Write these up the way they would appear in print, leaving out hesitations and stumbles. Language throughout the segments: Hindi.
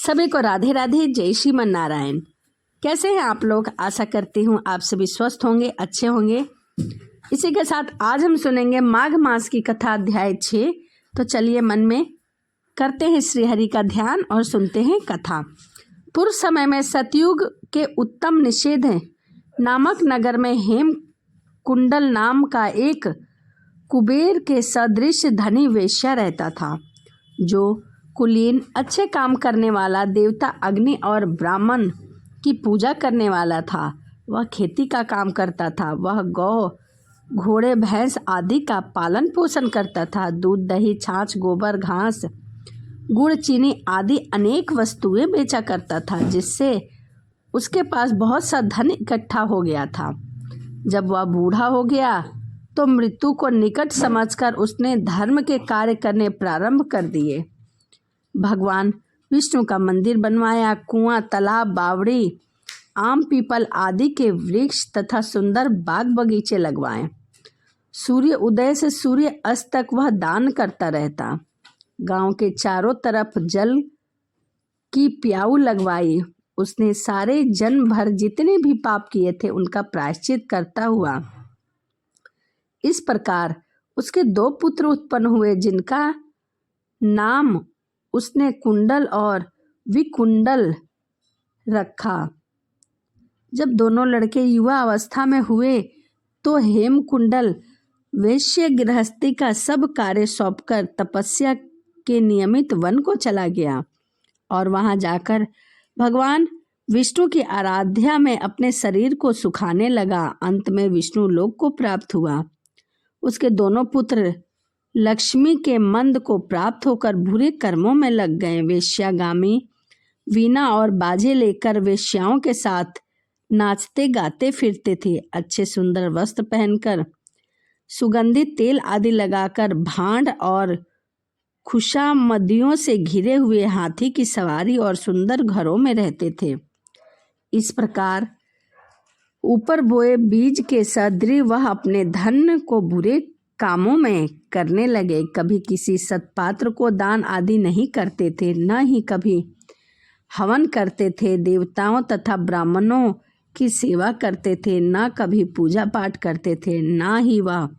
सभी को राधे राधे, जय श्रीमन नारायण। कैसे हैं आप लोग? आशा करती हूँ आप सभी स्वस्थ होंगे, अच्छे होंगे। इसी के साथ आज हम सुनेंगे माघ मास की कथा अध्याय 6। तो चलिए मन में करते हैं श्री हरि का ध्यान और सुनते हैं कथा। पूर्व समय में सतयुग के उत्तम निषेध नामक नगर में हेम कुंडल नाम का एक कुबेर के सदृश धनी वेश्या रहता था, जो कुलीन, अच्छे काम करने वाला, देवता अग्नि और ब्राह्मण की पूजा करने वाला था। वह खेती का काम करता था। वह गौ, घोड़े, भैंस आदि का पालन पोषण करता था। दूध, दही, छाछ, गोबर, घास, गुड़, चीनी आदि अनेक वस्तुएं बेचा करता था, जिससे उसके पास बहुत सा धन इकट्ठा हो गया था। जब वह बूढ़ा हो गया तो मृत्यु को निकट समझकर उसने धर्म के कार्य करने प्रारंभ कर दिए। भगवान विष्णु का मंदिर बनवाया, कुआं, तालाब, बावड़ी, आम, पीपल आदि के वृक्ष तथा सुंदर बाग बगीचे लगवाए। सूर्य उदय से सूर्य अस्त तक वह दान करता रहता। गांव के चारों तरफ जल की प्याऊ लगवाई। उसने सारे जन्म भर जितने भी पाप किए थे उनका प्रायश्चित करता हुआ। इस प्रकार उसके 2 पुत्र उत्पन्न हुए, जिनका नाम उसने कुंडल और विकुंडल रखा। जब दोनों लड़के युवा अवस्था में हुए तो हेमकुंडल वैश्य गृहस्थी का सब कार्य सौंपकर तपस्या के नियमित वन को चला गया और वहां जाकर भगवान विष्णु की आराधना में अपने शरीर को सुखाने लगा। अंत में विष्णु लोक को प्राप्त हुआ। उसके दोनों पुत्र लक्ष्मी के मंद को प्राप्त होकर बुरे कर्मों में लग गए। वेश्यागामी वीणा और बाजे लेकर वेश्याओं के साथ नाचते गाते फिरते थे। अच्छे सुंदर वस्त्र पहनकर, सुगंधित तेल आदि लगाकर, भांड और खुशामदियों से घिरे हुए हाथी की सवारी और सुंदर घरों में रहते थे। इस प्रकार ऊपर बोए बीज के सदृश वह अपने धन को बुरे कामों में करने लगे। कभी किसी सत्पात्र को दान आदि नहीं करते थे, न ही कभी हवन करते थे। देवताओं तथा ब्राह्मणों की सेवा करते थे, न कभी पूजा पाठ करते थे, न ही वह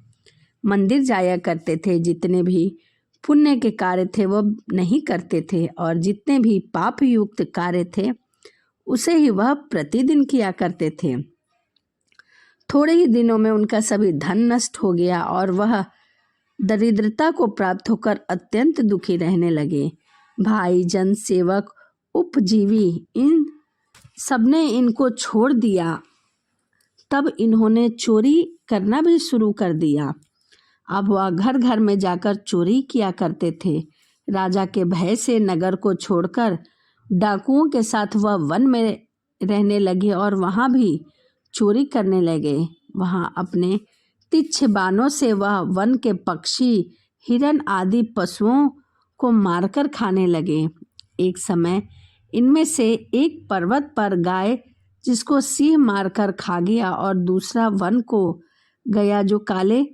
मंदिर जाया करते थे। जितने भी पुण्य के कार्य थे वह नहीं करते थे, और जितने भी पाप युक्त कार्य थे उसे ही वह प्रतिदिन किया करते थे। थोड़े ही दिनों में उनका सभी धन नष्ट हो गया और वह दरिद्रता को प्राप्त होकर अत्यंत दुखी रहने लगे। भाई, जन, सेवक, उपजीवी, इन सबने इनको छोड़ दिया। तब इन्होंने चोरी करना भी शुरू कर दिया। अब वह घर घर में जाकर चोरी किया करते थे। राजा के भय से नगर को छोड़कर डाकुओं के साथ वह वन में रहने लगे और वहां भी चोरी करने लगे। वहां अपने तिरछे बाणों से वह वन के पक्षी, हिरण आदि पशुओं को मारकर खाने लगे। एक समय इनमें से एक पर्वत पर गाय, जिसको सिंह मारकर खा गया, और दूसरा वन को गया जो काले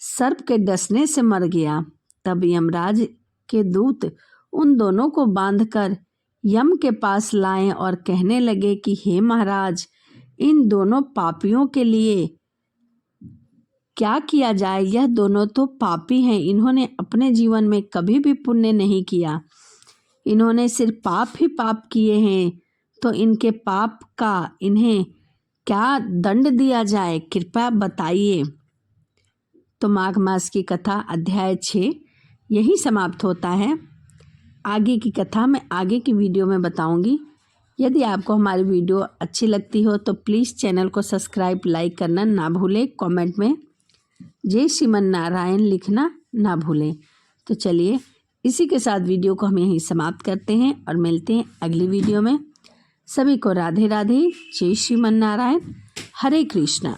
सर्प के डसने से मर गया। तब यमराज के दूत उन दोनों को बांधकर यम के पास लाए और कहने लगे कि हे महाराज, इन दोनों पापियों के लिए क्या किया जाए? यह दोनों तो पापी हैं। इन्होंने अपने जीवन में कभी भी पुण्य नहीं किया। इन्होंने सिर्फ पाप ही पाप किए हैं। तो इनके पाप का इन्हें क्या दंड दिया जाए? कृपया बताइए। तो माघ मास की कथा अध्याय 6 यही समाप्त होता है। आगे की कथा मैं आगे की वीडियो में बताऊंगी। यदि आपको हमारी वीडियो अच्छी लगती हो तो प्लीज़ चैनल को सब्सक्राइब, लाइक करना ना भूलें। कमेंट में जय श्रीमन नारायण लिखना ना भूलें। तो चलिए इसी के साथ वीडियो को हम यहीं समाप्त करते हैं और मिलते हैं अगली वीडियो में। सभी को राधे राधे, जय श्रीमन नारायण, हरे कृष्णा।